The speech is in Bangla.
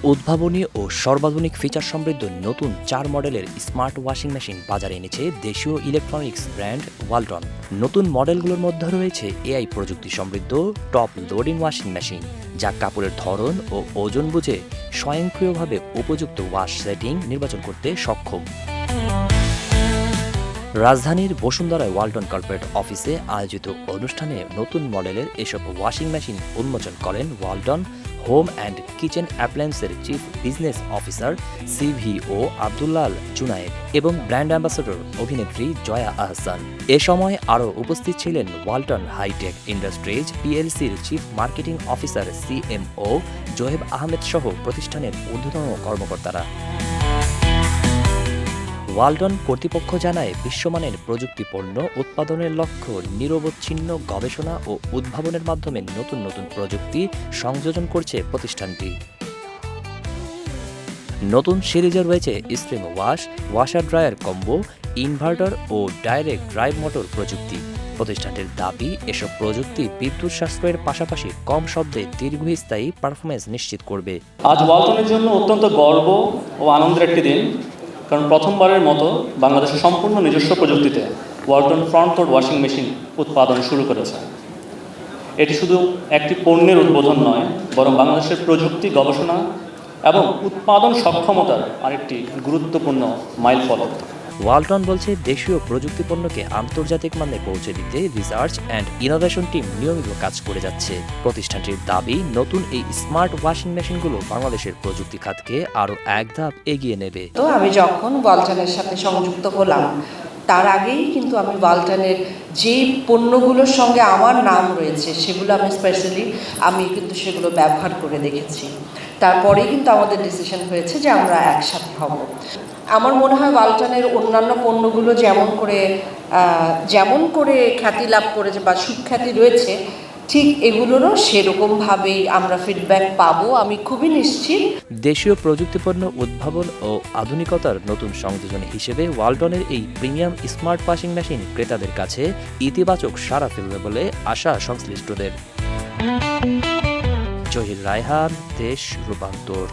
উদ্ভাবনী ও সর্বাধুনিক ফিচার সমৃদ্ধ নতুন 4 মডেলের স্মার্ট ওয়াশিং মেশিন বাজারে এনেছে দেশীয় ইলেকট্রনিক্স ব্র্যান্ড ওয়ালটন। নতুন মডেলগুলোর মধ্যে রয়েছে এআই প্রযুক্তি সমৃদ্ধ টপ লোডিং ওয়াশিং মেশিন, যা কাপড়ের ধরন ও ওজন বুঝে স্বয়ংক্রিয়ভাবে উপযুক্ত ওয়াশ সেটিং নির্বাচন করতে সক্ষম। রাজধানীর বসুন্ধরায় ওয়ালটন কর্পোরেট অফিসে আয়োজিত অনুষ্ঠানে নতুন মডেলের এসব ওয়াশিং মেশিন উন্মোচন করেন ওয়ালটন হোম অ্যান্ড কিচেন অ্যাপ্লায়েন্সের chief business officer CVO Abdullal Junaid এবং ব্র্যান্ড অ্যাম্বাসেডর অভিনেত্রী জয়া আহসান। এ সময় আরও উপস্থিত ছিলেন ওয়ালটন হাইটেক ইন্ডাস্ট্রিজ পিএলসির chief marketing officer CMO Zoheb Ahmed সহ প্রতিষ্ঠানের ঊর্ধ্বতন কর্মকর্তারা। ওয়ালটন কর্তৃপক্ষ জানায়, বিশ্বমানের প্রযুক্তি পণ্য উৎপাদনের লক্ষ্য নিরবচ্ছিন্ন গবেষণা ও উদ্ভাবনের মাধ্যমে নতুন নতুন প্রযুক্তি সংযোজন করছে প্রতিষ্ঠানটি। নতুন সিরিজে রয়েছে steam wash, washer dryer combo, inverter ও ডাইরেক্ট ড্রাইভ মোটর প্রযুক্তি। প্রতিষ্ঠানটির দাবি, এসব প্রযুক্তি বিদ্যুৎ সাশ্রয়ের পাশাপাশি কম শব্দে দীর্ঘস্থায়ী পারফরমেন্স নিশ্চিত করবে। আজ ওয়ালটনের জন্য অত্যন্ত গর্ব ও আনন্দের একটি দিন, কারণ প্রথমবারের মতো বাংলাদেশের সম্পূর্ণ নিজস্ব প্রযুক্তিতে Walton front load washing machine উৎপাদন শুরু করেছে। এটি শুধু একটি পণ্যের উদ্বোধন নয়, বরং বাংলাদেশের প্রযুক্তি গবেষণা এবং উৎপাদন সক্ষমতার আরেকটি গুরুত্বপূর্ণ মাইলফলক। ওয়ালটন বলছে, দেশীয় প্রযুক্তি পণ্যকে আন্তর্জাতিক মানে পৌঁছে দিতে রিসার্চ অ্যান্ড ইনোভেশন টিম নিয়মিত কাজ করে যাচ্ছে। প্রতিষ্ঠানটির দাবি, নতুন এই স্মার্ট ওয়াশিং মেশিনগুলো বাংলাদেশের প্রযুক্তি খাতকে আরও এক ধাপ এগিয়ে নেবে। তো আমি যখন ওয়ালটনের সাথে সংযুক্ত হলাম, তার আগেই কিন্তু আমি ওয়ালটনের যে পণ্যগুলোর সঙ্গে আমার নাম রয়েছে সেগুলো আমি কিন্তু সেগুলো ব্যবহার করে দেখেছি। তারপরেই কিন্তু আমাদের ডিসিশন হয়েছে যে আমরা একসাথে হব। আমার মনে হয় ওয়ালটনের অন্যান্য পণ্যগুলো যেমন করে খ্যাতি লাভ করেছে বা সুখ্যাতি রয়েছে, ঠিক এগুলোরও সেরকমভাবেই আমরা ফিডব্যাক পাবো, আমি খুবই নিশ্চিত। দেশীয় প্রযুক্তিপণ্য উদ্ভাবন ও আধুনিকতার নতুন সংযোজন হিসেবে ওয়ালটনের এই প্রিমিয়াম স্মার্ট ওয়াশিং মেশিন ক্রেতাদের কাছে ইতিবাচক সাড়া ফেলবে বলে আশা সংশ্লিষ্টদের। জহির রায়হান, দেশ রূপান্তর।